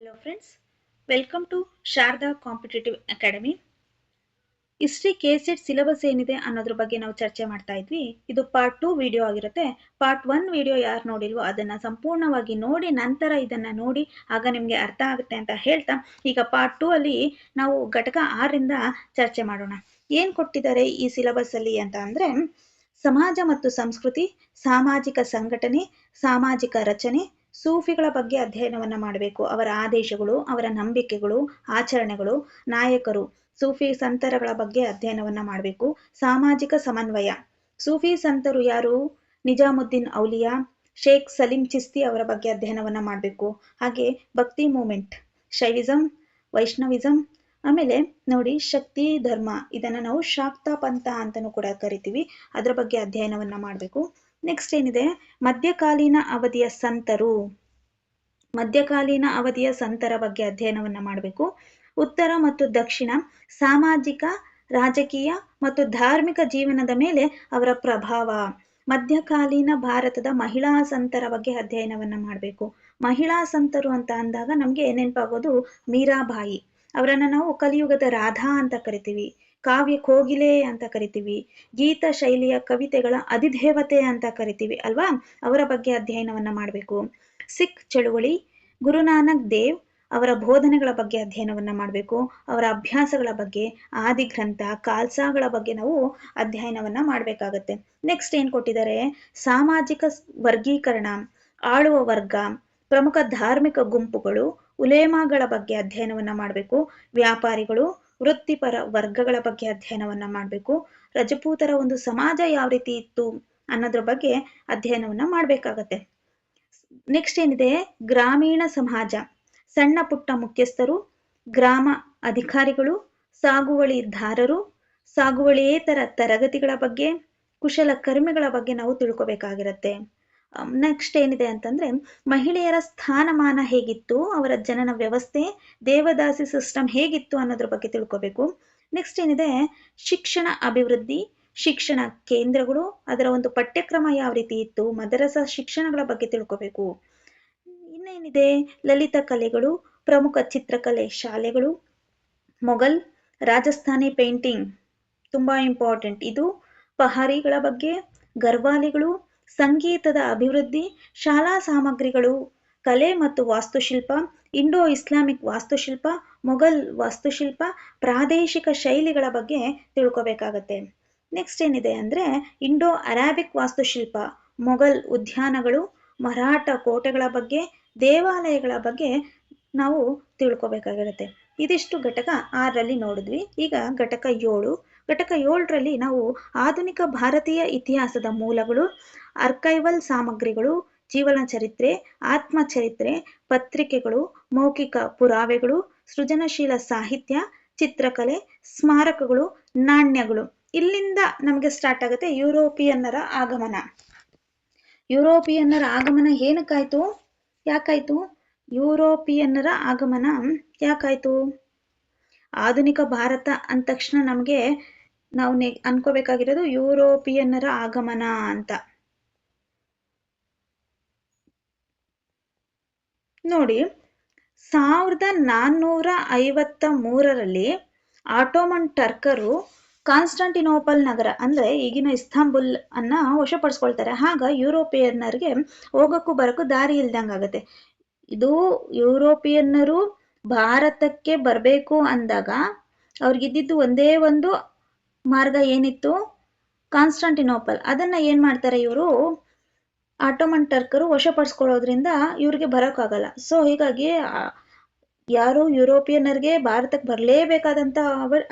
Hello friends, welcome to Sharada competitive academy. History KSET syllabus ಏನಿದೆ ಅನ್ನೋದ್ರ ಬಗ್ಗೆ ನಾವು ಚರ್ಚೆ ಮಾಡ್ತಾ ಇದ್ವಿ. ಇದು ಪಾರ್ಟ್ 2 ವಿಡಿಯೋ ಆಗಿರುತ್ತೆ. ಪಾರ್ಟ್ 1 ವಿಡಿಯೋ ಯಾರು ನೋಡಿಲ್ವೋ ಅದನ್ನ ಸಂಪೂರ್ಣವಾಗಿ ನೋಡಿ ನಂತರ ಇದನ್ನ ನೋಡಿ, ಆಗ ನಿಮಗೆ ಅರ್ಥ ಆಗುತ್ತೆ ಅಂತ ಹೇಳ್ತಾ ಈಗ ಪಾರ್ಟ್ 2 ಅಲ್ಲಿ ನಾವು ಘಟಕ 6ರಿಂದ ಚರ್ಚೆ ಮಾಡೋಣ. ಏನ್ ಕೊಟ್ಟಿದ್ದಾರೆ ಈ ಸಿಲೆಬಸ್ ಅಲ್ಲಿ ಅಂತ ಅಂದ್ರೆ, ಸಮಾಜ ಮತ್ತು ಸಂಸ್ಕೃತಿ, ಸಾಮಾಜಿಕ ಸಂಘಟನೆ, ಸಾಮಾಜಿಕ ರಚನೆ, ಸೂಫಿಗಳ ಬಗ್ಗೆ ಅಧ್ಯಯನವನ್ನ ಮಾಡಬೇಕು. ಅವರ ಆದೇಶಗಳು, ಅವರ ನಂಬಿಕೆಗಳು, ಆಚರಣೆಗಳು, ನಾಯಕರು, ಸೂಫಿ ಸಂತರಗಳ ಬಗ್ಗೆ ಅಧ್ಯಯನವನ್ನ ಮಾಡಬೇಕು. ಸಾಮಾಜಿಕ ಸಮನ್ವಯ, ಸೂಫಿ ಸಂತರು ಯಾರು? ನಿಜಾಮುದ್ದೀನ್ ಔಲಿಯಾ, ಶೇಖ್ ಸಲೀಂ ಚಿಸ್ತಿ ಅವರ ಬಗ್ಗೆ ಅಧ್ಯಯನವನ್ನ ಮಾಡಬೇಕು. ಹಾಗೆ ಭಕ್ತಿ ಮೂಮೆಂಟ್, ಶೈವಿಸಂ, ವೈಷ್ಣವಿಸಂ, ಆಮೇಲೆ ನೋಡಿ ಶಕ್ತಿ ಧರ್ಮ, ಇದನ್ನ ನಾವು ಶಾಕ್ತ ಪಂಥ ಅಂತಾನೂ ಕೂಡ ಕರಿತೀವಿ, ಅದರ ಬಗ್ಗೆ ಅಧ್ಯಯನವನ್ನ ಮಾಡಬೇಕು. ನೆಕ್ಸ್ಟ್ ಏನಿದೆ, ಮಧ್ಯಕಾಲೀನ ಅವಧಿಯ ಸಂತರು, ಮಧ್ಯಕಾಲೀನ ಅವಧಿಯ ಸಂತರ ಬಗ್ಗೆ ಅಧ್ಯಯನವನ್ನ ಮಾಡಬೇಕು. ಉತ್ತರ ಮತ್ತು ದಕ್ಷಿಣ, ಸಾಮಾಜಿಕ, ರಾಜಕೀಯ ಮತ್ತು ಧಾರ್ಮಿಕ ಜೀವನದ ಮೇಲೆ ಅವರ ಪ್ರಭಾವ. ಮಧ್ಯಕಾಲೀನ ಭಾರತದ ಮಹಿಳಾ ಸಂತರ ಬಗ್ಗೆ ಅಧ್ಯಯನವನ್ನ ಮಾಡಬೇಕು. ಮಹಿಳಾ ಸಂತರು ಅಂತ ಅಂದಾಗ ನಮ್ಗೆ ನೆನಪಾಗೋದು ಮೀರಾಬಾಯಿ, ಅವರನ್ನ ನಾವು ಕಲಿಯುಗದ ರಾಧಾ ಅಂತ ಕರಿತೀವಿ, ಕಾವ್ಯ ಕೋಗಿಲೆ ಅಂತ ಕರಿತೀವಿ, ಗೀತ ಶೈಲಿಯ ಕವಿತೆಗಳ ಅಧಿದೇವತೆ ಅಂತ ಕರಿತೀವಿ ಅಲ್ವಾ. ಅವರ ಬಗ್ಗೆ ಅಧ್ಯಯನವನ್ನ ಮಾಡಬೇಕು. ಸಿಖ್ ಚಳುವಳಿ, ಗುರುನಾನಕ್ ದೇವ್ ಅವರ ಬೋಧನೆಗಳ ಬಗ್ಗೆ ಅಧ್ಯಯನವನ್ನ ಮಾಡಬೇಕು. ಅವರ ಅಭ್ಯಾಸಗಳ ಬಗ್ಗೆ, ಆದಿಗ್ರಂಥ, ಖಾಲ್ಸಾಗಳ ಬಗ್ಗೆ ನಾವು ಅಧ್ಯಯನವನ್ನ ಮಾಡಬೇಕಾಗತ್ತೆ. ನೆಕ್ಸ್ಟ್ ಏನ್ ಕೊಟ್ಟಿದ್ದಾರೆ, ಸಾಮಾಜಿಕ ವರ್ಗೀಕರಣ, ಆಳುವ ವರ್ಗ, ಪ್ರಮುಖ ಧಾರ್ಮಿಕ ಗುಂಪುಗಳು, ಉಲೇಮಾಗಳ ಬಗ್ಗೆ ಅಧ್ಯಯನವನ್ನ ಮಾಡಬೇಕು. ವ್ಯಾಪಾರಿಗಳು, ವೃತ್ತಿಪರ ವರ್ಗಗಳ ಬಗ್ಗೆ ಅಧ್ಯಯನವನ್ನ ಮಾಡಬೇಕು. ರಜಪೂತರ ಒಂದು ಸಮಾಜ ಯಾವ ರೀತಿ ಇತ್ತು ಅನ್ನೋದ್ರ ಬಗ್ಗೆ ಅಧ್ಯಯನವನ್ನ ಮಾಡಬೇಕಾಗತ್ತೆ. ನೆಕ್ಸ್ಟ್ ಏನಿದೆ, ಗ್ರಾಮೀಣ ಸಮಾಜ, ಸಣ್ಣ ಪುಟ್ಟ ಮುಖ್ಯಸ್ಥರು, ಗ್ರಾಮ ಅಧಿಕಾರಿಗಳು, ಸಾಗುವಳಿದಾರರು, ಸಾಗುವಳಿಯೇತರ ತರಗತಿಗಳ ಬಗ್ಗೆ, ಕುಶಲಕರ್ಮಿಗಳ ಬಗ್ಗೆ ನಾವು ತಿಳ್ಕೊಬೇಕಾಗಿರತ್ತೆ. ನೆಕ್ಸ್ಟ್ ಏನಿದೆ ಅಂತಂದ್ರೆ, ಮಹಿಳೆಯರ ಸ್ಥಾನಮಾನ ಹೇಗಿತ್ತು, ಅವರ ಜನನ ವ್ಯವಸ್ಥೆ, ದೇವದಾಸಿ ಸಿಸ್ಟಮ್ ಹೇಗಿತ್ತು ಅನ್ನೋದ್ರ ಬಗ್ಗೆ ತಿಳ್ಕೊಬೇಕು. ನೆಕ್ಸ್ಟ್ ಏನಿದೆ, ಶಿಕ್ಷಣ ಅಭಿವೃದ್ಧಿ, ಶಿಕ್ಷಣ ಕೇಂದ್ರಗಳು, ಅದರ ಒಂದು ಪಠ್ಯಕ್ರಮ ಯಾವ ರೀತಿ ಇತ್ತು, ಮದರಸ ಶಿಕ್ಷಣಗಳ ಬಗ್ಗೆ ತಿಳ್ಕೊಬೇಕು. ಇನ್ನೇನಿದೆ, ಲಲಿತ ಕಲೆಗಳು, ಪ್ರಮುಖ ಚಿತ್ರಕಲೆ ಶಾಲೆಗಳು, ಮೊಘಲ್, ರಾಜಸ್ಥಾನಿ ಪೇಂಟಿಂಗ್ ತುಂಬಾ ಇಂಪಾರ್ಟೆಂಟ್ ಇದು, ಪಹಾರಿಗಳ ಬಗ್ಗೆ, ಗರ್ವಾಲಿಗಳು, ಸಂಗೀತದ ಅಭಿವೃದ್ಧಿ, ಶಾಲಾ ಸಾಮಗ್ರಿಗಳು, ಕಲೆ ಮತ್ತು ವಾಸ್ತುಶಿಲ್ಪ, ಇಂಡೋ ಇಸ್ಲಾಮಿಕ್ ವಾಸ್ತುಶಿಲ್ಪ, ಮೊಘಲ್ ವಾಸ್ತುಶಿಲ್ಪ, ಪ್ರಾದೇಶಿಕ ಶೈಲಿಗಳ ಬಗ್ಗೆ ತಿಳ್ಕೊಬೇಕಾಗತ್ತೆ. ನೆಕ್ಸ್ಟ್ ಏನಿದೆ ಅಂದ್ರೆ, ಇಂಡೋ ಅರಾಬಿಕ್ ವಾಸ್ತುಶಿಲ್ಪ, ಮೊಘಲ್ ಉದ್ಯಾನಗಳು, ಮರಾಠ ಕೋಟೆಗಳ ಬಗ್ಗೆ, ದೇವಾಲಯಗಳ ಬಗ್ಗೆ ನಾವು ತಿಳ್ಕೊಬೇಕಾಗಿರುತ್ತೆ. ಇದಿಷ್ಟು ಘಟಕ 6ರಲ್ಲಿ ನೋಡಿದ್ವಿ. ಈಗ ಘಟಕ 7. ಘಟಕ 7ರಲ್ಲಿ ನಾವು ಆಧುನಿಕ ಭಾರತೀಯ ಇತಿಹಾಸದ ಮೂಲಗಳು, ಆರ್ಕೈವಲ್ ಸಾಮಗ್ರಿಗಳು, ಜೀವನ ಚರಿತ್ರೆ, ಆತ್ಮಚರಿತ್ರೆ, ಪತ್ರಿಕೆಗಳು, ಮೌಖಿಕ ಪುರಾವೆಗಳು, ಸೃಜನಶೀಲ ಸಾಹಿತ್ಯ, ಚಿತ್ರಕಲೆ, ಸ್ಮಾರಕಗಳು, ನಾಣ್ಯಗಳು. ಇಲ್ಲಿಂದ ನಮಗೆ ಸ್ಟಾರ್ಟ್ ಆಗುತ್ತೆ ಯುರೋಪಿಯನ್ನರ ಆಗಮನ. ಯುರೋಪಿಯನ್ನರ ಆಗಮನ ಏನಕ್ಕಾಯ್ತು, ಯಾಕಾಯ್ತು? ಯುರೋಪಿಯನ್ನರ ಆಗಮನ ಯಾಕಾಯ್ತು? ಆಧುನಿಕ ಭಾರತ ಅಂದ ತಕ್ಷಣ ನಮಗೆ ನಾವು ಅನ್ಕೋಬೇಕಾಗಿರೋದು ಯುರೋಪಿಯನ್ನರ ಆಗಮನ ಅಂತ. ನೋಡಿ, 1453ರಲ್ಲಿ ಆಟೋಮನ್ ಟರ್ಕರು ಕಾನ್ಸ್ಟಾಂಟಿನೋಪಲ್ ನಗರ ಅಂದ್ರೆ ಈಗಿನ ಇಸ್ತಾಂಬುಲ್ ಅನ್ನ ವಶಪಡಿಸ್ಕೊಳ್ತಾರೆ. ಆಗ ಯುರೋಪಿಯನ್ನರಿಗೆ ಹೋಗಕ್ಕೂ ಬರಕ್ಕೂ ದಾರಿ ಇಲ್ದಂಗಾಗತ್ತೆ. ಇದು ಯುರೋಪಿಯನ್ನರು ಭಾರತಕ್ಕೆ ಬರಬೇಕು ಅಂದಾಗ ಅವ್ರಿಗಿದ್ದಿದ್ದು ಒಂದೇ ಒಂದು ಮಾರ್ಗ ಏನಿತ್ತು, ಕಾನ್ಸ್ಟಾಂಟಿನೋಪಲ್. ಅದನ್ನ ಏನ್ ಮಾಡ್ತಾರೆ ಇವರು, ಆಟೋಮನ್ ಟರ್ಕರು ವಶಪಡಿಸ್ಕೊಳ್ಳೋದ್ರಿಂದ ಇವ್ರಿಗೆ ಬರೋಕ್ಕಾಗಲ್ಲ. ಸೊ ಹೀಗಾಗಿ ಯಾರು ಯುರೋಪಿಯನ್ನರಿಗೆ ಭಾರತಕ್ಕೆ ಬರಲೇಬೇಕಾದಂತ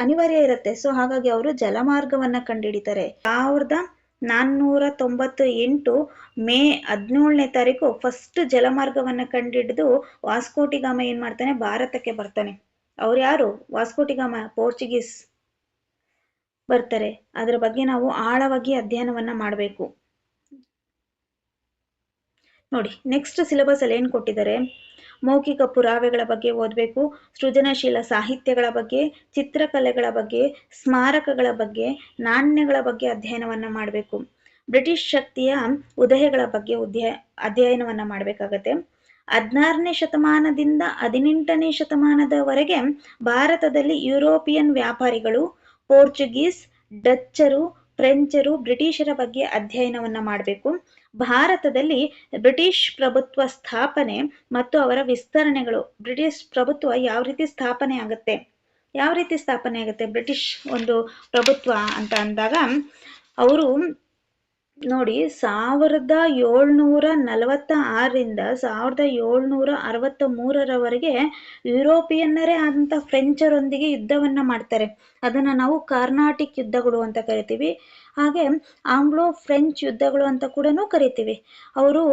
ಅನಿವಾರ್ಯ ಇರುತ್ತೆ. ಸೊ ಹಾಗಾಗಿ ಅವರು ಜಲಮಾರ್ಗವನ್ನ ಕಂಡುಹಿಡಿತಾರೆ. 1498 ಮೇ 17ನೇ ತಾರೀಕು ಫಸ್ಟ್ ಜಲಮಾರ್ಗವನ್ನ ಕಂಡುಹಿಡಿದು ವಾಸ್ಕೋಟಿಗಾಮ ಏನ್ ಮಾಡ್ತಾನೆ, ಭಾರತಕ್ಕೆ ಬರ್ತಾನೆ. ಅವ್ರು ಯಾರು? ವಾಸ್ಕೋಟಿಗಾಮ, ಪೋರ್ಚುಗೀಸ್ ಬರ್ತಾರೆ. ಅದರ ಬಗ್ಗೆ ನಾವು ಆಳವಾಗಿ ಅಧ್ಯಯನವನ್ನ ಮಾಡಬೇಕು. ನೋಡಿ, ನೆಕ್ಸ್ಟ್ ಸಿಲೆಬಸ್ ಅಲ್ಲಿ ಏನ್ ಕೊಟ್ಟಿದ್ದಾರೆ, ಮೌಖಿಕ ಪುರಾವೆಗಳ ಬಗ್ಗೆ ಓದಬೇಕು, ಸೃಜನಶೀಲ ಸಾಹಿತ್ಯಗಳ ಬಗ್ಗೆ, ಚಿತ್ರಕಲೆಗಳ ಬಗ್ಗೆ, ಸ್ಮಾರಕಗಳ ಬಗ್ಗೆ, ನಾಣ್ಯಗಳ ಬಗ್ಗೆ ಅಧ್ಯಯನವನ್ನ ಮಾಡಬೇಕು. ಬ್ರಿಟಿಷ್ ಶಕ್ತಿಯ ಉದಯಗಳ ಬಗ್ಗೆ ಅಧ್ಯಯನವನ್ನ ಮಾಡಬೇಕಾಗತ್ತೆ. 16ನೇ ಶತಮಾನದಿಂದ 18ನೇ ಶತಮಾನದವರೆಗೆ ಭಾರತದಲ್ಲಿ ಯುರೋಪಿಯನ್ ವ್ಯಾಪಾರಿಗಳು, ಪೋರ್ಚುಗೀಸ್, ಡಚ್ಚರು, ಫ್ರೆಂಚರು, ಬ್ರಿಟಿಷರ ಬಗ್ಗೆ ಅಧ್ಯಯನವನ್ನ ಮಾಡಬೇಕು. ಭಾರತದಲ್ಲಿ ಬ್ರಿಟಿಷ್ ಪ್ರಭುತ್ವ ಸ್ಥಾಪನೆ ಮತ್ತು ಅವರ ವಿಸ್ತರಣೆಗಳು, ಬ್ರಿಟಿಷ್ ಪ್ರಭುತ್ವ ಯಾವ ರೀತಿ ಸ್ಥಾಪನೆ ಆಗುತ್ತೆ ಬ್ರಿಟಿಷ್ ಒಂದು ಪ್ರಭುತ್ವ ಅಂತ ಅಂದಾಗ, ಅವರು ನೋಡಿ 1746ರಿಂದ 1763ರವರೆಗೆ ಯುರೋಪಿಯನ್ನರೇ ಆದಂಥ ಫ್ರೆಂಚರೊಂದಿಗೆ ಯುದ್ಧವನ್ನ ಮಾಡ್ತಾರೆ. ಅದನ್ನ ನಾವು ಕಾರ್ನಾಟಿಕ್ ಯುದ್ಧಗಳು ಅಂತ ಕರಿತೀವಿ, ಹಾಗೆ ಆಂಗ್ಲೋ ಫ್ರೆಂಚ್ ಯುದ್ಧಗಳು ಅಂತ ಕೂಡ ಕರಿತೀವಿ. ಅವರು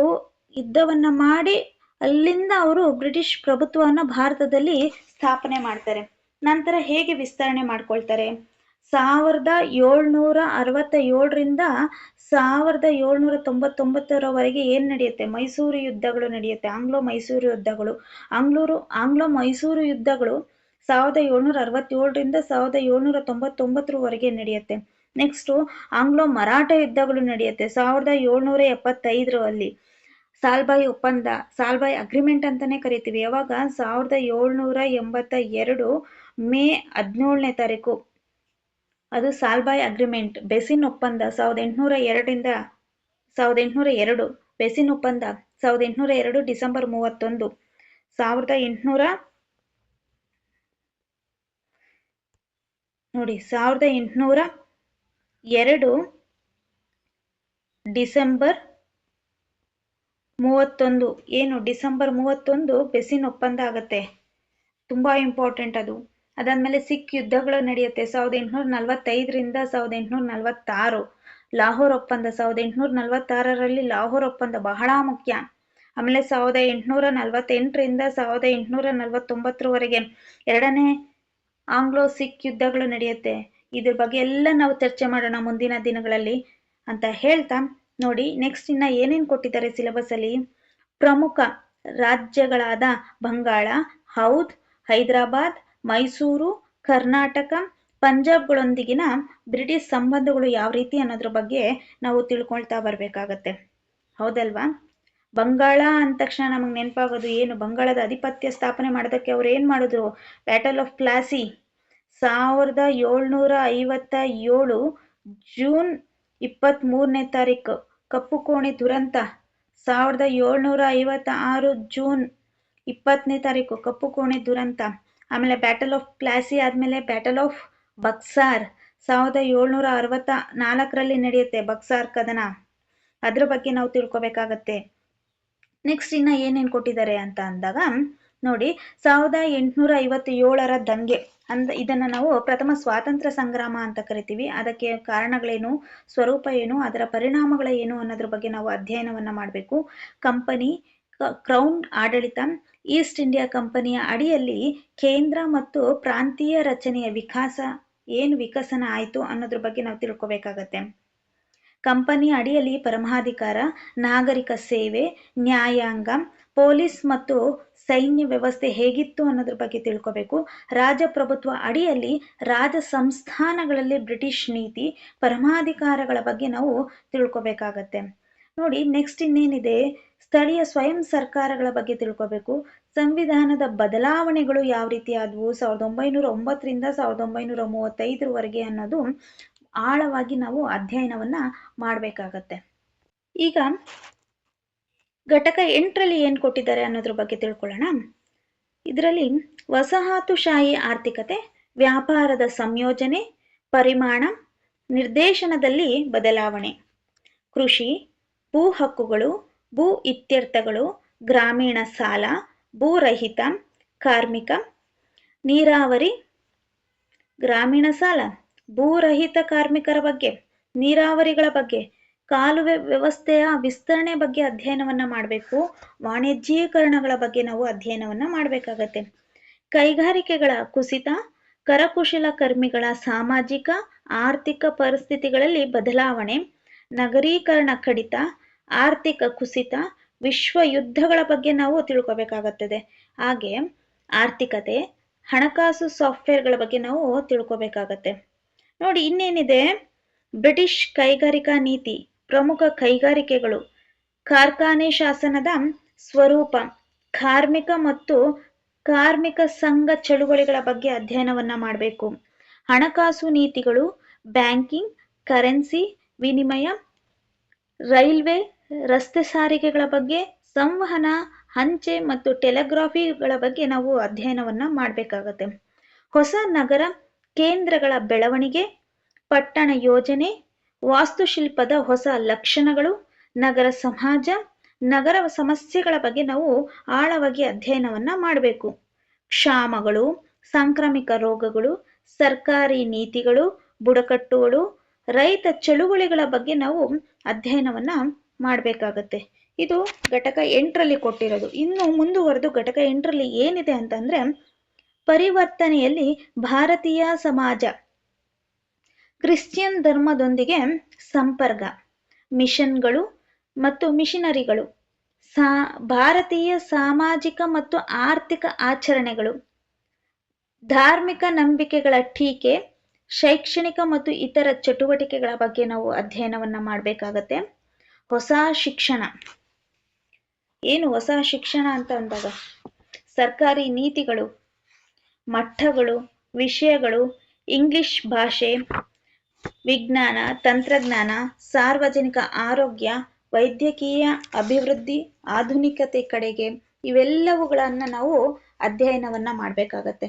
ಯುದ್ಧವನ್ನ ಮಾಡಿ ಅಲ್ಲಿಂದ ಅವರು ಬ್ರಿಟಿಷ್ ಪ್ರಭುತ್ವವನ್ನು ಭಾರತದಲ್ಲಿ ಸ್ಥಾಪನೆ ಮಾಡ್ತಾರೆ. ನಂತರ ಹೇಗೆ ವಿಸ್ತರಣೆ ಮಾಡ್ಕೊಳ್ತಾರೆ? 1767ರಿಂದ 1799ರವರೆಗೆ ಏನ್ ನಡೆಯುತ್ತೆ? ಮೈಸೂರು ಯುದ್ಧಗಳು ನಡೆಯುತ್ತೆ. ಆಂಗ್ಲೋ ಮೈಸೂರು ಯುದ್ಧಗಳು 1767ರಿಂದ 1799ರವರೆಗೆ ನಡೆಯುತ್ತೆ. ನೆಕ್ಸ್ಟ್ ಆಂಗ್ಲೋ ಮರಾಠ ಯುದ್ಧಗಳು ನಡೆಯುತ್ತೆ 1775ರಲ್ಲಿ. ಸಾಲ್ಬಾಯಿ ಒಪ್ಪಂದ, ಸಾಲ್ಬಾಯಿ ಅಗ್ರಿಮೆಂಟ್ ಅಂತಾನೆ ಕರಿತೀವಿ. ಯಾವಾಗ? 1782 ಮೇ 17ನೇ ತಾರೀಕು ಅದು ಸಾಲ್ಬಾಯಿ ಅಗ್ರಿಮೆಂಟ್. ಬೆಸಿನ್ ಒಪ್ಪಂದ 1802 ಬೆಸಿನ್ ಒಪ್ಪಂದ 1802 ಡಿಸೆಂಬರ್ 31. 1802 ಡಿಸೆಂಬರ್ 31 ಏನು ಡಿಸೆಂಬರ್ 31 ಬೆಸಿನ್ ಒಪ್ಪಂದ ಆಗತ್ತೆ. ತುಂಬಾ ಇಂಪಾರ್ಟೆಂಟ್ ಅದು. ಅದಾದ್ಮೇಲೆ ಸಿಖ್ ಯುದ್ಧಗಳು ನಡೆಯುತ್ತೆ 1845ರಿಂದ 1846. ಲಾಹೋರ್ ಒಪ್ಪಂದ 1846ರಲ್ಲಿ ಲಾಹೋರ್ ಒಪ್ಪಂದ ಬಹಳ ಮುಖ್ಯ. ಆಮೇಲೆ 1848ರಿಂದ 1849ರವರೆಗೆ ಎರಡನೇ ಆಂಗ್ಲೋ ಸಿಖ್ ಯುದ್ಧಗಳು ನಡೆಯುತ್ತೆ. ಇದ್ರ ಬಗ್ಗೆ ಎಲ್ಲ ನಾವು ಚರ್ಚೆ ಮಾಡೋಣ ಮುಂದಿನ ದಿನಗಳಲ್ಲಿ ಅಂತ ಹೇಳ್ತಾ, ನೋಡಿ ನೆಕ್ಸ್ಟ್ ಇನ್ನ ಏನೇನ್ ಕೊಟ್ಟಿದ್ದಾರೆ ಸಿಲೆಬಸ್ ಅಲ್ಲಿ. ಪ್ರಮುಖ ರಾಜ್ಯಗಳಾದ ಬಂಗಾಳ, ಹೌದ್, ಹೈದರಾಬಾದ್, ಮೈಸೂರು, ಕರ್ನಾಟಕ, ಪಂಜಾಬ್ಗಳೊಂದಿಗಿನ ಬ್ರಿಟಿಷ್ ಸಂಬಂಧಗಳು ಯಾವ ರೀತಿ ಅನ್ನೋದ್ರ ಬಗ್ಗೆ ನಾವು ತಿಳ್ಕೊಳ್ತಾ ಬರ್ಬೇಕಾಗತ್ತೆ. ಹೌದಲ್ವಾ? ಬಂಗಾಳ ಅಂದ ತಕ್ಷಣ ನಮಗೆ ನೆನಪಾಗೋದು ಏನು? ಬಂಗಾಳದ ಅಧಿಪತ್ಯ ಸ್ಥಾಪನೆ ಮಾಡೋದಕ್ಕೆ ಅವ್ರು ಏನ್ ಮಾಡಿದ್ರು? ಬ್ಯಾಟಲ್ ಆಫ್ ಪ್ಲಾಸಿ 1757 ಜೂನ್ 23ನೇ ತಾರೀಕು. ಕಪ್ಪು ಕೋಣೆ ದುರಂತ 1756 ಜೂನ್ 20ನೇ ತಾರೀಕು ಕಪ್ಪು ಕೋಣೆ ದುರಂತ. ಆಮೇಲೆ ಬ್ಯಾಟಲ್ ಆಫ್ ಪ್ಲಾಸಿ ಆದ್ಮೇಲೆ ಬ್ಯಾಟಲ್ ಆಫ್ ಬಕ್ಸಾರ್ 1764ರಲ್ಲಿ ನಡೆಯುತ್ತೆ. ಬಕ್ಸಾರ್ ಕದನ, ಅದ್ರ ಬಗ್ಗೆ ನಾವು ತಿಳ್ಕೊಬೇಕಾಗತ್ತೆ. ನೆಕ್ಸ್ಟ್ ಇನ್ನ ಏನೇನ್ ಕೊಟ್ಟಿದ್ದಾರೆ ಅಂತ ಅಂದಾಗ ನೋಡಿ, 1857ರ ದಂಗೆ ಇದನ್ನ ನಾವು ಪ್ರಥಮ ಸ್ವಾತಂತ್ರ್ಯ ಸಂಗ್ರಾಮ ಅಂತ ಕರಿತೀವಿ. ಅದಕ್ಕೆ ಕಾರಣಗಳೇನು, ಸ್ವರೂಪ ಏನು, ಅದರ ಪರಿಣಾಮಗಳ ಏನು ಅನ್ನೋದ್ರ ಬಗ್ಗೆ ನಾವು ಅಧ್ಯಯನವನ್ನ ಮಾಡಬೇಕು. ಕಂಪನಿ, ಕ್ರೌನ್ ಆಡಳಿತ, ಈಸ್ಟ್ ಇಂಡಿಯಾ ಕಂಪನಿಯ ಅಡಿಯಲ್ಲಿ ಕೇಂದ್ರ ಮತ್ತು ಪ್ರಾಂತೀಯ ರಚನೆಯ ವಿಕಸನ ಆಯಿತು ಅನ್ನೋದ್ರ ಬಗ್ಗೆ ನಾವು ತಿಳ್ಕೊಬೇಕಾಗತ್ತೆ. ಕಂಪನಿಯ ಅಡಿಯಲ್ಲಿ ಪರಮಾಧಿಕಾರ, ನಾಗರಿಕ ಸೇವೆ, ನ್ಯಾಯಾಂಗ, ಪೊಲೀಸ್ ಮತ್ತು ಸೈನ್ಯ ವ್ಯವಸ್ಥೆ ಹೇಗಿತ್ತು ಅನ್ನೋದ್ರ ಬಗ್ಗೆ ತಿಳ್ಕೋಬೇಕು. ರಾಜಪ್ರಭುತ್ವ ಅಡಿಯಲ್ಲಿ ರಾಜ ಸಂಸ್ಥಾನಗಳಲ್ಲಿ ಬ್ರಿಟಿಷ್ ನೀತಿ, ಪರಮಾಧಿಕಾರಗಳ ಬಗ್ಗೆ ನಾವು ತಿಳ್ಕೊಬೇಕಾಗತ್ತೆ. ನೋಡಿ ನೆಕ್ಸ್ಟ್ ಇನ್ನೇನಿದೆ, ಸ್ಥಳೀಯ ಸ್ವಯಂ ಸರ್ಕಾರಗಳ ಬಗ್ಗೆ ತಿಳ್ಕೋಬೇಕು. ಸಂವಿಧಾನದ ಬದಲಾವಣೆಗಳು ಯಾವ ರೀತಿ ಆದವು 1909ರಿಂದ 1935ರವರೆಗೆ ಅನ್ನೋದು ಆಳವಾಗಿ ನಾವು ಅಧ್ಯಯನವನ್ನ ಮಾಡಬೇಕಾಗತ್ತೆ. ಈಗ ಘಟಕ 8ರಲ್ಲಿ ಏನ್ ಕೊಟ್ಟಿದ್ದಾರೆ ಅನ್ನೋದ್ರ ಬಗ್ಗೆ ತಿಳ್ಕೊಳ್ಳೋಣ. ಇದರಲ್ಲಿ ವಸಾಹತುಶಾಹಿ ಆರ್ಥಿಕತೆ, ವ್ಯಾಪಾರದ ಸಂಯೋಜನೆ, ಪರಿಮಾಣ, ನಿರ್ದೇಶನದಲ್ಲಿ ಬದಲಾವಣೆ, ಕೃಷಿ, ಭೂ ಹಕ್ಕುಗಳು, ಭೂ ಇತ್ಯರ್ಥಗಳು, ಗ್ರಾಮೀಣ ಸಾಲ, ಭೂರಹಿತ, ಕಾರ್ಮಿಕ, ನೀರಾವರಿ, ಗ್ರಾಮೀಣ ಸಾಲ, ಭೂರಹಿತ ಕಾರ್ಮಿಕರ ಬಗ್ಗೆ, ನೀರಾವರಿಗಳ ಬಗ್ಗೆ, ಕಾಲುವೆ ವ್ಯವಸ್ಥೆಯ ವಿಸ್ತರಣೆ ಬಗ್ಗೆ ಅಧ್ಯಯನವನ್ನ ಮಾಡಬೇಕು. ವಾಣಿಜ್ಯೀಕರಣಗಳ ಬಗ್ಗೆ ನಾವು ಅಧ್ಯಯನವನ್ನ ಮಾಡಬೇಕಾಗತ್ತೆ. ಕೈಗಾರಿಕೆಗಳ ಕುಸಿತ, ಕರಕುಶಲ ಕರ್ಮಿಗಳ ಸಾಮಾಜಿಕ ಆರ್ಥಿಕ ಪರಿಸ್ಥಿತಿಗಳಲ್ಲಿ ಬದಲಾವಣೆ, ನಗರೀಕರಣ ಕಡಿತ, ಆರ್ಥಿಕ ಕುಸಿತ, ವಿಶ್ವ ಯುದ್ಧಗಳ ಬಗ್ಗೆ ನಾವು ತಿಳ್ಕೊಬೇಕಾಗುತ್ತದೆ. ಹಾಗೆ ಆರ್ಥಿಕತೆ, ಹಣಕಾಸು ಸಾಫ್ಟ್ವೇರ್ಗಳ ಬಗ್ಗೆ ನಾವು ತಿಳ್ಕೊಬೇಕಾಗತ್ತೆ. ನೋಡಿ ಇನ್ನೇನಿದೆ, ಬ್ರಿಟಿಷ್ ಕೈಗಾರಿಕಾ ನೀತಿ, ಪ್ರಮುಖ ಕೈಗಾರಿಕೆಗಳು, ಕಾರ್ಖಾನೆ ಶಾಸನದ ಸ್ವರೂಪ, ಕಾರ್ಮಿಕ ಮತ್ತು ಕಾರ್ಮಿಕ ಸಂಘ ಚಳುವಳಿಗಳ ಬಗ್ಗೆ ಅಧ್ಯಯನವನ್ನ ಮಾಡಬೇಕು. ಹಣಕಾಸು ನೀತಿಗಳು, ಬ್ಯಾಂಕಿಂಗ್, ಕರೆನ್ಸಿ ವಿನಿಮಯ, ರೈಲ್ವೆ, ರಸ್ತೆ ಸಾರಿಗೆಗಳ ಬಗ್ಗೆ, ಸಂವಹನ, ಅಂಚೆ ಮತ್ತು ಟೆಲಿಗ್ರಾಫಿಗಳ ಬಗ್ಗೆ ನಾವು ಅಧ್ಯಯನವನ್ನ ಮಾಡಬೇಕಾಗತ್ತೆ. ಹೊಸ ನಗರ ಕೇಂದ್ರಗಳ ಬೆಳವಣಿಗೆ, ಪಟ್ಟಣ ಯೋಜನೆ, ವಾಸ್ತುಶಿಲ್ಪದ ಹೊಸ ಲಕ್ಷಣಗಳು, ನಗರ ಸಮಾಜ, ನಗರ ಸಮಸ್ಯೆಗಳ ಬಗ್ಗೆ ನಾವು ಆಳವಾಗಿ ಅಧ್ಯಯನವನ್ನ ಮಾಡಬೇಕು. ಕ್ಷಾಮಗಳು, ಸಾಂಕ್ರಾಮಿಕ ರೋಗಗಳು, ಸರ್ಕಾರಿ ನೀತಿಗಳು, ಬುಡಕಟ್ಟುಗಳು, ರೈತ ಚಳುವಳಿಗಳ ಬಗ್ಗೆ ನಾವು ಅಧ್ಯಯನವನ್ನ ಮಾಡಬೇಕಾಗತ್ತೆ. ಇದು ಘಟಕ 8ರಲ್ಲಿ ಕೊಟ್ಟಿರೋದು. ಇನ್ನು ಮುಂದುವರೆದು ಘಟಕ 8ರಲ್ಲಿ ಏನಿದೆ ಅಂತಂದ್ರೆ, ಪರಿವರ್ತನೆಯಲ್ಲಿ ಭಾರತೀಯ ಸಮಾಜ, ಕ್ರಿಶ್ಚಿಯನ್ ಧರ್ಮದೊಂದಿಗೆ ಸಂಪರ್ಕ, ಮಿಷನ್ಗಳು ಮತ್ತು ಮಿಷನರಿಗಳು, ಭಾರತೀಯ ಸಾಮಾಜಿಕ ಮತ್ತು ಆರ್ಥಿಕ ಆಚರಣೆಗಳು, ಧಾರ್ಮಿಕ ನಂಬಿಕೆಗಳ ಟೀಕೆ, ಶೈಕ್ಷಣಿಕ ಮತ್ತು ಇತರ ಚಟುವಟಿಕೆಗಳ ಬಗ್ಗೆ ನಾವು ಅಧ್ಯಯನವನ್ನ ಮಾಡಬೇಕಾಗತ್ತೆ. ಹೊಸ ಶಿಕ್ಷಣ ಏನು? ಹೊಸ ಶಿಕ್ಷಣ ಅಂತ ಅಂದಾಗ ಸರ್ಕಾರಿ ನೀತಿಗಳು, ಮಟ್ಟಗಳು, ವಿಷಯಗಳು, ಇಂಗ್ಲಿಷ್ ಭಾಷೆ, ವಿಜ್ಞಾನ, ತಂತ್ರಜ್ಞಾನ, ಸಾರ್ವಜನಿಕ ಆರೋಗ್ಯ, ವೈದ್ಯಕೀಯ ಅಭಿವೃದ್ಧಿ, ಆಧುನಿಕತೆ ಕಡೆಗೆ, ಇವೆಲ್ಲವುಗಳನ್ನ ನಾವು ಅಧ್ಯಯನವನ್ನ ಮಾಡಬೇಕಾಗತ್ತೆ.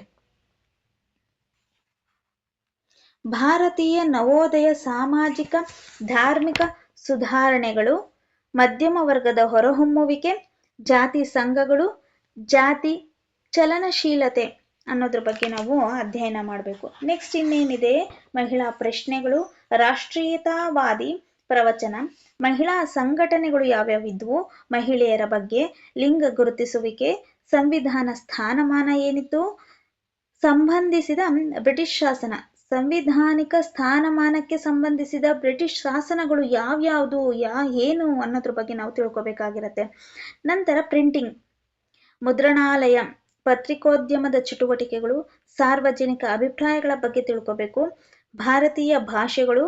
ಭಾರತೀಯ ನವೋದಯ ಸಾಮಾಜಿಕ ಧಾರ್ಮಿಕ ಸುಧಾರಣೆಗಳು, ಮಧ್ಯಮ ವರ್ಗದ ಹೊರಹೊಮ್ಮುವಿಕೆ, ಜಾತಿ ಸಂಘಗಳು, ಜಾತಿ ಚಲನಶೀಲತೆ ಅನ್ನೋದ್ರ ಬಗ್ಗೆ ನಾವು ಅಧ್ಯಯನ ಮಾಡಬೇಕು. ನೆಕ್ಸ್ಟ್ ಇನ್ನೇನಿದೆ? ಮಹಿಳಾ ಪ್ರಶ್ನೆಗಳು, ರಾಷ್ಟ್ರೀಯತಾವಾದಿ ಪ್ರವಚನ, ಮಹಿಳಾ ಸಂಘಟನೆಗಳು ಯಾವ್ಯಾವಿದ್ವು, ಮಹಿಳೆಯರ ಬಗ್ಗೆ, ಲಿಂಗ ಗುರುತಿಸುವಿಕೆ, ಸಂವಿಧಾನ ಸ್ಥಾನಮಾನ ಏನಿತ್ತು, ಸಂಬಂಧಿಸಿದ ಬ್ರಿಟಿಷ್ ಶಾಸನ, ಸಂವಿಧಾನಿಕ ಸ್ಥಾನಮಾನಕ್ಕೆ ಸಂಬಂಧಿಸಿದ ಬ್ರಿಟಿಷ್ ಶಾಸನಗಳು ಯಾವ್ಯಾವುದು, ಏನು ಅನ್ನೋದ್ರ ಬಗ್ಗೆ ನಾವು ತಿಳ್ಕೊಬೇಕಾಗಿರತ್ತೆ. ನಂತರ ಪ್ರಿಂಟಿಂಗ್, ಮುದ್ರಣಾಲಯ, ಪತ್ರಿಕೋದ್ಯಮದ ಚಟುವಟಿಕೆಗಳು, ಸಾರ್ವಜನಿಕ ಅಭಿಪ್ರಾಯಗಳ ಬಗ್ಗೆ ತಿಳ್ಕೋಬೇಕು. ಭಾರತೀಯ ಭಾಷೆಗಳು,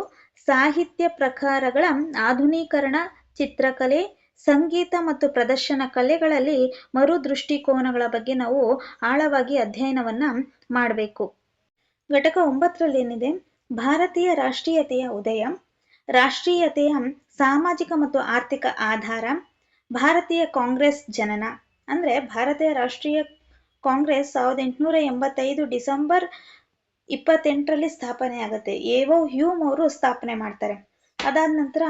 ಸಾಹಿತ್ಯ ಪ್ರಕಾರಗಳ ಆಧುನೀಕರಣ, ಚಿತ್ರಕಲೆ, ಸಂಗೀತ ಮತ್ತು ಪ್ರದರ್ಶನ ಕಲೆಗಳಲ್ಲಿ ಮರು ದೃಷ್ಟಿಕೋನಗಳ ಬಗ್ಗೆ ನಾವು ಆಳವಾಗಿ ಅಧ್ಯಯನವನ್ನ ಮಾಡಬೇಕು. ಘಟಕ 9ರಲ್ಲಿ ಏನಿದೆ? ಭಾರತೀಯ ರಾಷ್ಟ್ರೀಯತೆಯ ಉದಯ, ರಾಷ್ಟ್ರೀಯತೆಯ ಸಾಮಾಜಿಕ ಮತ್ತು ಆರ್ಥಿಕ ಆಧಾರ, ಭಾರತೀಯ ಕಾಂಗ್ರೆಸ್ ಜನನ. ಅಂದ್ರೆ ಭಾರತೀಯ ರಾಷ್ಟ್ರೀಯ ಕಾಂಗ್ರೆಸ್ 1885 ಡಿಸೆಂಬರ್ 28ರಲ್ಲಿ ಸ್ಥಾಪನೆ ಆಗುತ್ತೆ. ಎ.ಓ. ಹ್ಯೂಮ್ ಅವರು ಸ್ಥಾಪನೆ ಮಾಡ್ತಾರೆ. ಅದಾದ ನಂತರ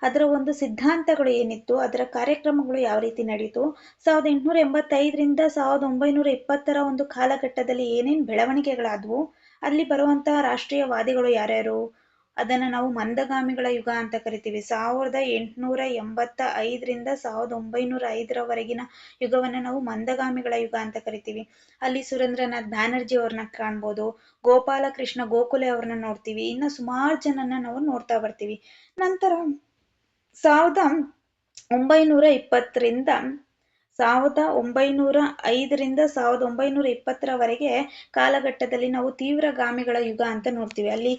ಅದರ ಒಂದು ಸಿದ್ಧಾಂತಗಳು ಏನಿತ್ತು, ಅದರ ಕಾರ್ಯಕ್ರಮಗಳು ಯಾವ ರೀತಿ ನಡೀತು, 1885ರಿಂದ 1920ರ ಒಂದು ಕಾಲಘಟ್ಟದಲ್ಲಿ ಏನೇನು ಬೆಳವಣಿಗೆಗಳಾದವು, ಅಲ್ಲಿ ಬರುವಂತಹ ರಾಷ್ಟ್ರೀಯವಾದಿಗಳು ಯಾರ್ಯಾರು, ಅದನ್ನ ನಾವು ಮಂದಗಾಮಿಗಳ ಯುಗ ಅಂತ ಕರಿತೀವಿ. 1885ರಿಂದ 1905ರವರೆಗಿನ ಯುಗವನ್ನ ನಾವು ಮಂದಗಾಮಿಗಳ ಯುಗ ಅಂತ ಕರಿತೀವಿ. ಅಲ್ಲಿ ಸುರೇಂದ್ರನಾಥ್ ಬ್ಯಾನರ್ಜಿ ಅವ್ರನ್ನ ಕಾಣ್ಬೋದು, ಗೋಪಾಲಕೃಷ್ಣ ಗೋಖಲೆ ಅವ್ರನ್ನ ನೋಡ್ತೀವಿ, ಇನ್ನು ಸುಮಾರು ಜನನ್ನ ನಾವು ನೋಡ್ತಾ ಬರ್ತೀವಿ. ನಂತರ 1920ರಿಂದ 1905ರಿಂದ 1920ರವರೆಗೆ ಕಾಲಘಟ್ಟದಲ್ಲಿ ನಾವು ತೀವ್ರಗಾಮಿಗಳ ಯುಗ ಅಂತ ನೋಡ್ತೀವಿ. ಅಲ್ಲಿ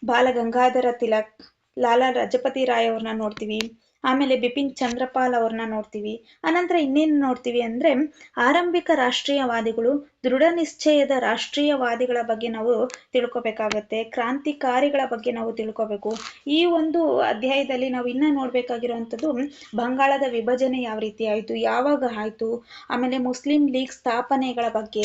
ಬಾಲ ಗಂಗಾಧರ ತಿಲಕ್, ಲಾಲಾ ಲಜಪತಿ ರಾಯ್ ಅವ್ರನ್ನ ನೋಡ್ತೀವಿ. ಆಮೇಲೆ ಬಿಪಿನ್ ಚಂದ್ರಪಾಲ್ ಅವ್ರನ್ನ ನೋಡ್ತೀವಿ. ಅನಂತರ ಇನ್ನೇನು ನೋಡ್ತೀವಿ ಅಂದ್ರೆ, ಆರಂಭಿಕ ರಾಷ್ಟ್ರೀಯವಾದಿಗಳು, ದೃಢ ನಿಶ್ಚಯದ ರಾಷ್ಟ್ರೀಯವಾದಿಗಳ ಬಗ್ಗೆ ನಾವು ತಿಳ್ಕೊಬೇಕಾಗತ್ತೆ. ಕ್ರಾಂತಿಕಾರಿಗಳ ಬಗ್ಗೆ ನಾವು ತಿಳ್ಕೊಬೇಕು. ಈ ಒಂದು ಅಧ್ಯಾಯದಲ್ಲಿ ನಾವು ಇನ್ನ ನೋಡ್ಬೇಕಾಗಿರುವಂಥದ್ದು ಬಂಗಾಳದ ವಿಭಜನೆ ಯಾವ ರೀತಿ ಆಯ್ತು, ಯಾವಾಗ ಆಯ್ತು, ಆಮೇಲೆ ಮುಸ್ಲಿಂ ಲೀಗ್ ಸ್ಥಾಪನೆಗಳ ಬಗ್ಗೆ,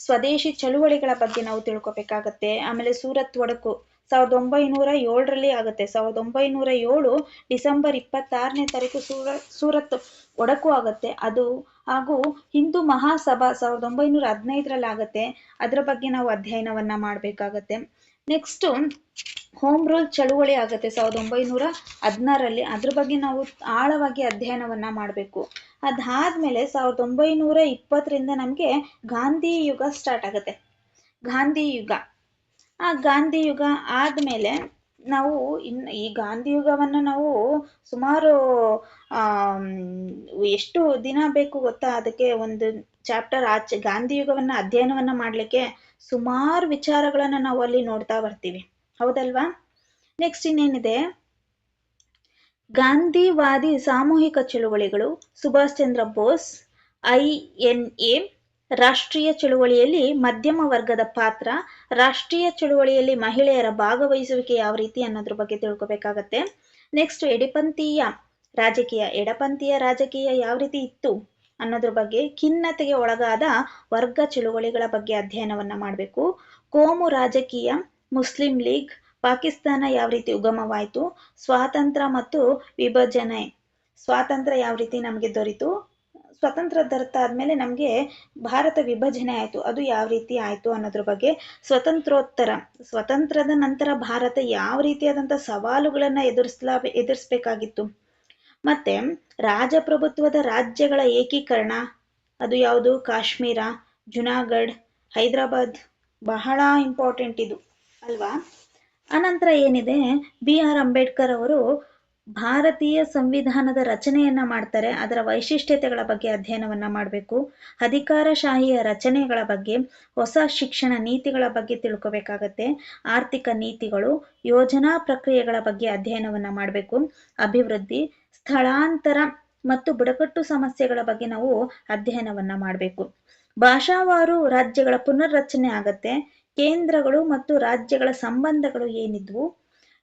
ಸ್ವದೇಶಿ ಚಳುವಳಿಗಳ ಬಗ್ಗೆ ನಾವು ತಿಳ್ಕೊಬೇಕಾಗತ್ತೆ. ಆಮೇಲೆ ಸೂರತ್ ಒಡಕು 1907ರಲ್ಲಿ ಆಗುತ್ತೆ. 1907 ಡಿಸೆಂಬರ್ 26ನೇ ತಾರೀಕು ಸೂರತ್ ಒಡಕು ಆಗುತ್ತೆ. ಅದು ಹಾಗೂ ಹಿಂದೂ ಮಹಾಸಭಾ 1915ರಲ್ಲಿ ಆಗುತ್ತೆ. ಅದರ ಬಗ್ಗೆ ನಾವು ಅಧ್ಯಯನವನ್ನ ಮಾಡಬೇಕಾಗತ್ತೆ. ನೆಕ್ಸ್ಟ್ ಹೋಮ್ ರೂಲ್ ಚಳುವಳಿ ಆಗುತ್ತೆ 1916ರಲ್ಲಿ. ಅದ್ರ ಬಗ್ಗೆ ನಾವು ಆಳವಾಗಿ ಅಧ್ಯಯನವನ್ನ ಮಾಡಬೇಕು. ಅದಾದ್ಮೇಲೆ 1920ರಿಂದ ನಮ್ಗೆ ಗಾಂಧಿ ಯುಗ ಸ್ಟಾರ್ಟ್ ಆಗುತ್ತೆ. ಗಾಂಧಿ ಯುಗ, ಆ ಗಾಂಧಿ ಯುಗ ಆದ್ಮೇಲೆ ನಾವು ಈ ಗಾಂಧಿ ಯುಗವನ್ನ ನಾವು ಸುಮಾರು ಎಷ್ಟು ದಿನ ಬೇಕು ಗೊತ್ತಾ, ಅದಕ್ಕೆ ಒಂದು ಚಾಪ್ಟರ್ ಆಚೆ ಗಾಂಧಿ ಯುಗವನ್ನ ಅಧ್ಯಯನವನ್ನ ಮಾಡ್ಲಿಕ್ಕೆ ಸುಮಾರು ವಿಚಾರಗಳನ್ನ ನಾವು ಅಲ್ಲಿ ನೋಡ್ತಾ ಬರ್ತೀವಿ, ಹೌದಲ್ವಾ? ನೆಕ್ಸ್ಟ್ ಇನ್ನೇನಿದೆ? ಗಾಂಧಿವಾದಿ ಸಾಮೂಹಿಕ ಚಳುವಳಿಗಳು, ಸುಭಾಷ್ ಚಂದ್ರ ಬೋಸ್, INA ರಾಷ್ಟ್ರೀಯ ಚಳುವಳಿಯಲ್ಲಿ ಮಧ್ಯಮ ವರ್ಗದ ಪಾತ್ರ, ರಾಷ್ಟ್ರೀಯ ಚಳುವಳಿಯಲ್ಲಿ ಮಹಿಳೆಯರ ಭಾಗವಹಿಸುವಿಕೆ ಯಾವ ರೀತಿ ಅನ್ನೋದ್ರ ಬಗ್ಗೆ ತಿಳ್ಕೊಬೇಕಾಗತ್ತೆ. ನೆಕ್ಸ್ಟ್ ಎಡಪಂಥೀಯ ರಾಜಕೀಯ ಯಾವ ರೀತಿ ಇತ್ತು ಅನ್ನೋದ್ರ ಬಗ್ಗೆ, ಖಿನ್ನತೆಗೆ ಒಳಗಾದ ವರ್ಗ ಚಳುವಳಿಗಳ ಬಗ್ಗೆ ಅಧ್ಯಯನವನ್ನ ಮಾಡಬೇಕು. ಕೋಮು ರಾಜಕೀಯ, ಮುಸ್ಲಿಂ ಲೀಗ್, ಪಾಕಿಸ್ತಾನ ಯಾವ ರೀತಿ ಉಗಮವಾಯಿತು, ಸ್ವಾತಂತ್ರ್ಯ ಮತ್ತು ವಿಭಜನೆ, ಸ್ವಾತಂತ್ರ್ಯ ಯಾವ ರೀತಿ ನಮಗೆ ದೊರೀತು, ಸ್ವತಂತ್ರ ದೊರೆತಾದ್ಮೇಲೆ ನಮಗೆ ಭಾರತ ವಿಭಜನೆ ಆಯಿತು, ಅದು ಯಾವ ರೀತಿ ಆಯಿತು ಅನ್ನೋದ್ರ ಬಗ್ಗೆ, ಸ್ವತಂತ್ರದ ನಂತರ ಭಾರತ ಯಾವ ರೀತಿಯಾದಂಥ ಸವಾಲುಗಳನ್ನು ಎದುರಿಸಬೇಕಾಗಿತ್ತು, ಮತ್ತೆ ರಾಜಪ್ರಭುತ್ವದ ರಾಜ್ಯಗಳ ಏಕೀಕರಣ, ಅದು ಯಾವುದು, ಕಾಶ್ಮೀರ, ಜುನಾಗಢ್, ಹೈದರಾಬಾದ್, ಬಹಳ ಇಂಪಾರ್ಟೆಂಟ್ ಇದು ಅಲ್ವಾ. ಅನಂತರ ಏನಿದೆ, BR ಅಂಬೇಡ್ಕರ್ ಅವರು ಭಾರತೀಯ ಸಂವಿಧಾನದ ರಚನೆಯನ್ನ ಮಾಡ್ತಾರೆ, ಅದರ ವೈಶಿಷ್ಟ್ಯತೆಗಳ ಬಗ್ಗೆ ಅಧ್ಯಯನವನ್ನ ಮಾಡಬೇಕು. ಅಧಿಕಾರಶಾಹಿಯ ರಚನೆಗಳ ಬಗ್ಗೆ, ಹೊಸ ಶಿಕ್ಷಣ ನೀತಿಗಳ ಬಗ್ಗೆ ತಿಳ್ಕೊಬೇಕಾಗತ್ತೆ. ಆರ್ಥಿಕ ನೀತಿಗಳು, ಯೋಜನಾ ಪ್ರಕ್ರಿಯೆಗಳ ಬಗ್ಗೆ ಅಧ್ಯಯನವನ್ನ ಮಾಡಬೇಕು. ಅಭಿವೃದ್ಧಿ, ಸ್ಥಳಾಂತರ ಮತ್ತು ಬುಡಕಟ್ಟು ಸಮಸ್ಯೆಗಳ ಬಗ್ಗೆ ನಾವು ಅಧ್ಯಯನವನ್ನ ಮಾಡಬೇಕು. ಭಾಷಾವಾರು ರಾಜ್ಯಗಳ ಪುನರ್ರಚನೆ ಆಗತ್ತೆ. ಕೇಂದ್ರಗಳು ಮತ್ತು ರಾಜ್ಯಗಳ ಸಂಬಂಧಗಳು ಏನಿದ್ವು,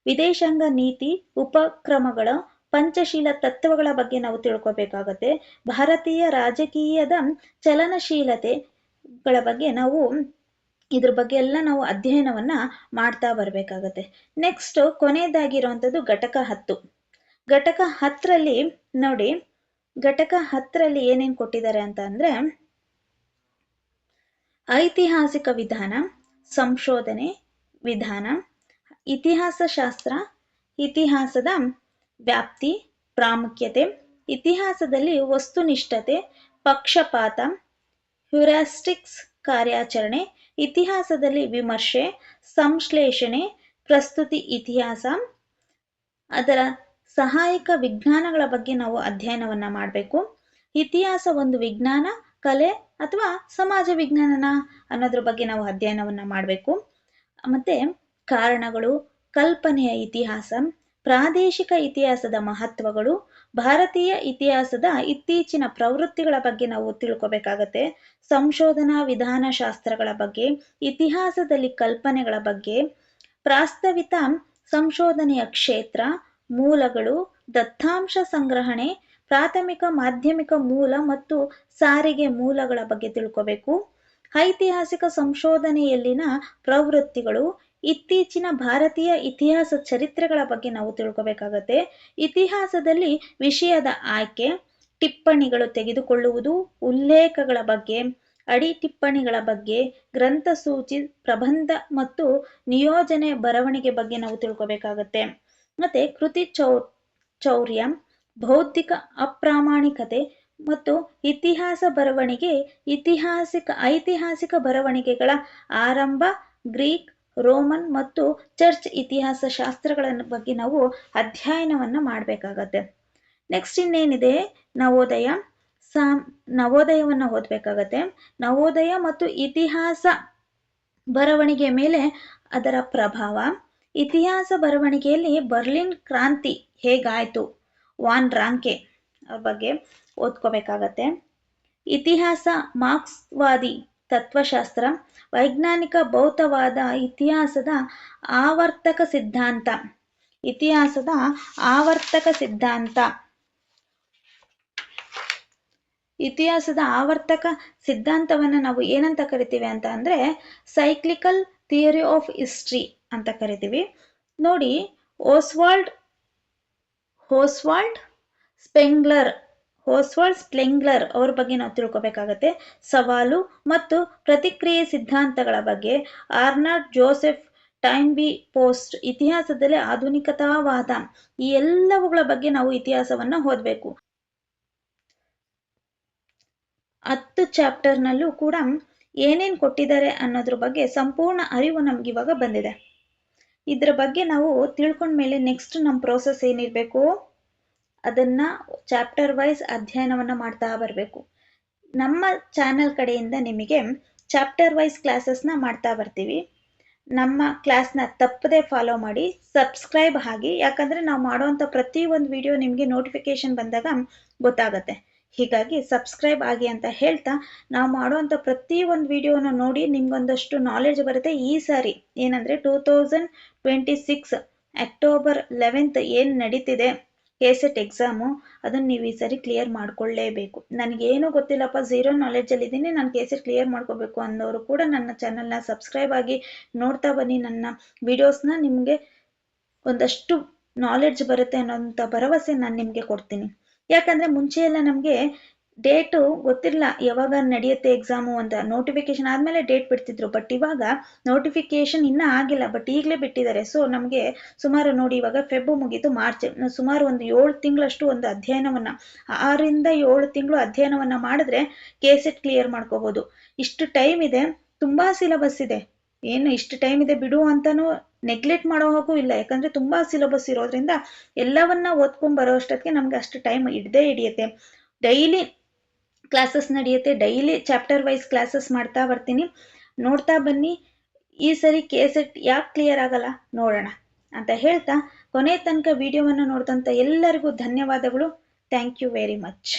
ವಿದೇಶಾಂಗ ನೀತಿ ಉಪಕ್ರಮಗಳ, ಪಂಚಶೀಲ ತತ್ವಗಳ ಬಗ್ಗೆ ನಾವು ತಿಳ್ಕೊಬೇಕಾಗತ್ತೆ. ಭಾರತೀಯ ರಾಜಕೀಯದ ಚಲನಶೀಲತೆಗಳ ಬಗ್ಗೆ ನಾವು ಇದ್ರ ಬಗ್ಗೆ ಎಲ್ಲ ನಾವು ಅಧ್ಯಯನವನ್ನ ಮಾಡ್ತಾ ಬರ್ಬೇಕಾಗತ್ತೆ. ನೆಕ್ಸ್ಟ್ ಕೊನೆಯದಾಗಿರುವಂಥದ್ದು ಘಟಕ 10. ಘಟಕ 10ರಲ್ಲಿ ನೋಡಿ, ಘಟಕ 10ರಲ್ಲಿ ಏನೇನು ಕೊಟ್ಟಿದ್ದಾರೆ ಅಂತ ಅಂದ್ರೆ, ಐತಿಹಾಸಿಕ ವಿಧಾನ, ಸಂಶೋಧನೆ ವಿಧಾನ, ಇತಿಹಾಸ ಶಾಸ್ತ್ರ, ಇತಿಹಾಸದ ವ್ಯಾಪ್ತಿ ಪ್ರಾಮುಖ್ಯತೆ, ಇತಿಹಾಸದಲ್ಲಿ ವಸ್ತುನಿಷ್ಠತೆ, ಪಕ್ಷಪಾತ, ಹ್ಯೂರಿಸ್ಟಿಕ್ಸ್ ಕಾರ್ಯಾಚರಣೆ, ಇತಿಹಾಸದಲ್ಲಿ ವಿಮರ್ಶೆ, ಸಂಶ್ಲೇಷಣೆ, ಪ್ರಸ್ತುತಿ ಇತಿಹಾಸ, ಅದರ ಸಹಾಯಕ ವಿಜ್ಞಾನಗಳ ಬಗ್ಗೆ ನಾವು ಅಧ್ಯಯನವನ್ನ ಮಾಡಬೇಕು. ಇತಿಹಾಸ ಒಂದು ವಿಜ್ಞಾನ, ಕಲೆ ಅಥವಾ ಸಮಾಜ ವಿಜ್ಞಾನನ ಅನ್ನೋದ್ರ ಬಗ್ಗೆ ನಾವು ಅಧ್ಯಯನವನ್ನ ಮಾಡಬೇಕು. ಮತ್ತೆ ಕಾರಣಗಳು, ಕಲ್ಪನೆಯ ಇತಿಹಾಸ, ಪ್ರಾದೇಶಿಕ ಇತಿಹಾಸದ ಮಹತ್ವಗಳು, ಭಾರತೀಯ ಇತಿಹಾಸದ ಇತ್ತೀಚಿನ ಪ್ರವೃತ್ತಿಗಳ ಬಗ್ಗೆ ನಾವು ತಿಳ್ಕೊಬೇಕಾಗತ್ತೆ. ಸಂಶೋಧನಾ ವಿಧಾನಶಾಸ್ತ್ರಗಳ ಬಗ್ಗೆ, ಇತಿಹಾಸದಲ್ಲಿ ಕಲ್ಪನೆಗಳ ಬಗ್ಗೆ, ಪ್ರಾಸ್ತಾವಿತ ಸಂಶೋಧನೆಯ ಕ್ಷೇತ್ರ, ಮೂಲಗಳು, ದತ್ತಾಂಶ ಸಂಗ್ರಹಣೆ, ಪ್ರಾಥಮಿಕ ಮಾಧ್ಯಮಿಕ ಮೂಲ ಮತ್ತು ಸಾರಿಗೆ ಮೂಲಗಳ ಬಗ್ಗೆ ತಿಳ್ಕೋಬೇಕು. ಐತಿಹಾಸಿಕ ಸಂಶೋಧನೆಯಲ್ಲಿನ ಪ್ರವೃತ್ತಿಗಳು, ಇತ್ತೀಚಿನ ಭಾರತೀಯ ಇತಿಹಾಸ ಚರಿತ್ರೆಗಳ ಬಗ್ಗೆ ನಾವು ತಿಳ್ಕೊಬೇಕಾಗತ್ತೆ. ಇತಿಹಾಸದಲ್ಲಿ ವಿಷಯದ ಆಯ್ಕೆ, ಟಿಪ್ಪಣಿಗಳು ತೆಗೆದುಕೊಳ್ಳುವುದು, ಉಲ್ಲೇಖಗಳ ಬಗ್ಗೆ, ಅಡಿ ಟಿಪ್ಪಣಿಗಳ ಬಗ್ಗೆ, ಗ್ರಂಥಸೂಚಿ, ಪ್ರಬಂಧ ಮತ್ತು ನಿಯೋಜನೆ ಬರವಣಿಗೆ ಬಗ್ಗೆ ನಾವು ತಿಳ್ಕೊಬೇಕಾಗತ್ತೆ. ಮತ್ತೆ ಕೃತಿ ಚೌರ್ಯ, ಬೌದ್ಧಿಕ ಅಪ್ರಾಮಾಣಿಕತೆ ಮತ್ತು ಇತಿಹಾಸ ಬರವಣಿಗೆ, ಐತಿಹಾಸಿಕ ಬರವಣಿಗೆಗಳ ಆರಂಭ, ಗ್ರೀಕ್, ರೋಮನ್ ಮತ್ತು ಚರ್ಚ್ ಇತಿಹಾಸ ಶಾಸ್ತ್ರಗಳ ಬಗ್ಗೆ ನಾವು ಅಧ್ಯಯನವನ್ನ ಮಾಡಬೇಕಾಗತ್ತೆ. ನೆಕ್ಸ್ಟ್ ಇನ್ನೇನಿದೆ, ನವೋದಯವನ್ನ ಓದಬೇಕಾಗತ್ತೆ. ನವೋದಯ ಮತ್ತು ಇತಿಹಾಸ ಬರವಣಿಗೆ ಮೇಲೆ ಅದರ ಪ್ರಭಾವ, ಇತಿಹಾಸ ಬರವಣಿಗೆಯಲ್ಲಿ ಬರ್ಲಿನ್ ಕ್ರಾಂತಿ ಹೇಗಾಯ್ತು, ವಾನ್ ರಾಂಕೆ ಅವ್ರ ಬಗ್ಗೆ ಓದ್ಕೋಬೇಕಾಗತ್ತೆ. ಇತಿಹಾಸ, ಮಾರ್ಕ್ಸ್ವಾದಿ ತತ್ವಶಾಸ್ತ್ರ, ವೈಜ್ಞಾನಿಕ ಭೌತವಾದ, ಇತಿಹಾಸದ ಆವರ್ತಕ ಸಿದ್ಧಾಂತ, ಇತಿಹಾಸದ ಆವರ್ತಕ ಸಿದ್ಧಾಂತವನ್ನ ನಾವು ಏನಂತ ಕರಿತೀವಿ ಅಂತ ಅಂದ್ರೆ ಸೈಕ್ಲಿಕಲ್ ಥಿಯರಿ ಆಫ್ ಹಿಸ್ಟ್ರಿ ಅಂತ ಕರಿತೀವಿ. ನೋಡಿ, ಓಸ್ವಾಲ್ಡ್ ಸ್ಪೆಂಗ್ಲರ್ ಅವ್ರ ಬಗ್ಗೆ ನಾವು ತಿಳ್ಕೊಬೇಕಾಗತ್ತೆ. ಸವಾಲು ಮತ್ತು ಪ್ರತಿಕ್ರಿಯೆ ಸಿದ್ಧಾಂತಗಳ ಬಗ್ಗೆ, ಆರ್ನಾಲ್ಡ್ ಜೋಸೆಫ್ ಟೈನ್ಬಿ ಪೋಸ್ಟ್, ಇತಿಹಾಸದಲ್ಲಿ ಆಧುನಿಕತಾವಾದ, ಈ ಎಲ್ಲವುಗಳ ಬಗ್ಗೆ ನಾವು ಇತಿಹಾಸವನ್ನ ಓದಬೇಕು. 10 ಚಾಪ್ಟರ್ನಲ್ಲೂ ಕೂಡ ಏನೇನು ಕೊಟ್ಟಿದ್ದಾರೆ ಅನ್ನೋದ್ರ ಬಗ್ಗೆ ಸಂಪೂರ್ಣ ಅರಿವು ನಮ್ಗೆ ಇವಾಗ ಬಂದಿದೆ. ಇದ್ರ ಬಗ್ಗೆ ನಾವು ತಿಳ್ಕೊಂಡ್ಮೇಲೆ ನೆಕ್ಸ್ಟ್ ನಮ್ಮ ಪ್ರೋಸೆಸ್ ಏನಿರಬೇಕು, ಅದನ್ನ ಚಾಪ್ಟರ್ ವೈಸ್ ಅಧ್ಯಯನವನ್ನ ಮಾಡ್ತಾ ಬರಬೇಕು. ನಮ್ಮ ಚಾನೆಲ್ ಕಡೆಯಿಂದ ನಿಮಗೆ ಚಾಪ್ಟರ್ ವೈಸ್ ಕ್ಲಾಸಸ್ನ ಮಾಡ್ತಾ ಬರ್ತೀವಿ. ನಮ್ಮ ಕ್ಲಾಸ್ನ ತಪ್ಪದೆ ಫಾಲೋ ಮಾಡಿ, ಸಬ್ಸ್ಕ್ರೈಬ್ ಆಗಿ, ಯಾಕಂದ್ರೆ ನಾವು ಮಾಡುವಂಥ ಪ್ರತಿ ಒಂದು ವಿಡಿಯೋ ನಿಮಗೆ ನೋಟಿಫಿಕೇಶನ್ ಬಂದಾಗ ಗೊತ್ತಾಗತ್ತೆ. ಹೀಗಾಗಿ ಸಬ್ಸ್ಕ್ರೈಬ್ ಆಗಿ ಅಂತ ಹೇಳ್ತಾ, ನಾವು ಮಾಡುವಂಥ ಪ್ರತಿಯೊಂದು ವಿಡಿಯೋನ ನೋಡಿ ನಿಮ್ಗೊಂದಷ್ಟು ನಾಲೆಜ್ ಬರುತ್ತೆ. ಈ ಸಾರಿ ಏನಂದರೆ 2026 ಅಕ್ಟೋಬರ್ 11 ಏನು ನಡೀತಿದೆ KCET ಎಕ್ಸಾಮು, ಅದನ್ನು ನೀವು ಈ ಸರಿ ಕ್ಲಿಯರ್ ಮಾಡ್ಕೊಳ್ಳೇಬೇಕು. ನನಗೇನು ಗೊತ್ತಿಲ್ಲಪ್ಪ, ಝೀರೋ ನಾಲೆಜಲ್ಲಿದ್ದೀನಿ, ನಾನು KCET ಕ್ಲಿಯರ್ ಮಾಡ್ಕೋಬೇಕು ಅನ್ನೋರು ಕೂಡ ನನ್ನ ಚಾನಲ್ನ ಸಬ್ಸ್ಕ್ರೈಬ್ ಆಗಿ ನೋಡ್ತಾ ಬನ್ನಿ. ನನ್ನ ವಿಡಿಯೋಸ್ನ ನಿಮಗೆ ಒಂದಷ್ಟು ನಾಲೆಡ್ಜ್ ಬರುತ್ತೆ ಅನ್ನೋಂಥ ಭರವಸೆ ನಾನು ನಿಮಗೆ ಕೊಡ್ತೀನಿ. ಯಾಕಂದರೆ ಮುಂಚೆ ಎಲ್ಲ ನಮಗೆ ಡೇಟು ಗೊತ್ತಿರಲಿಲ್ಲ, ಯಾವಾಗ ನಡೆಯುತ್ತೆ ಎಕ್ಸಾಮು ಅಂತ. ನೋಟಿಫಿಕೇಶನ್ ಆದಮೇಲೆ ಡೇಟ್ ಬಿಡ್ತಿದ್ರು. ಬಟ್ ಇವಾಗ ನೋಟಿಫಿಕೇಶನ್ ಇನ್ನೂ ಆಗಿಲ್ಲ, ಬಟ್ ಈಗಲೇ ಬಿಟ್ಟಿದ್ದಾರೆ. ಸೊ ನಮಗೆ ಸುಮಾರು ನೋಡಿ, ಇವಾಗ ಫೆಬ್ ಮುಗೀತು, ಮಾರ್ಚ್, ಸುಮಾರು ಒಂದು 7 ತಿಂಗಳಷ್ಟು ಒಂದು ಅಧ್ಯಯನವನ್ನು, 6ರಿಂದ 7 ತಿಂಗಳು ಅಧ್ಯಯನವನ್ನು ಮಾಡಿದ್ರೆ KCET ಕ್ಲಿಯರ್ ಮಾಡ್ಕೋಬೋದು. ಇಷ್ಟು ಟೈಮ್ ಇದೆ, ತುಂಬ ಸಿಲೆಬಸ್ ಇದೆ. ಏನು ಇಷ್ಟು ಟೈಮ್ ಇದೆ ಬಿಡು ಅಂತಲೂ ನೆಗ್ಲೆಕ್ಟ್ ಮಾಡೋ ಹೋಗೂ ಇಲ್ಲ. ಯಾಕಂದರೆ ತುಂಬ ಸಿಲೆಬಸ್ ಇರೋದ್ರಿಂದ ಎಲ್ಲವನ್ನ ಓದ್ಕೊಂಡು ಬರೋ ಅಷ್ಟೊತ್ತಿಗೆ ನಮ್ಗೆ ಅಷ್ಟು ಟೈಮ್ ಹಿಡಿಯುತ್ತೆ. ಡೈಲಿ ಕ್ಲಾಸಸ್ ನಡೆಯುತ್ತೆ, ಡೈಲಿ ಚಾಪ್ಟರ್ ವೈಸ್ ಕ್ಲಾಸಸ್ ಮಾಡ್ತಾ ಬರ್ತೀನಿ. ನೋಡ್ತಾ ಬನ್ನಿ. ಈ ಸರಿ KCET ಯಾಕೆ ಕ್ಲಿಯರ್ ಆಗಲ್ಲ ನೋಡೋಣ ಅಂತ ಹೇಳ್ತಾ, ಕೊನೆ ತನಕ ವಿಡಿಯೋವನ್ನು ನೋಡಿದಂಥ ಎಲ್ಲರಿಗೂ ಧನ್ಯವಾದಗಳು. Thank you very much.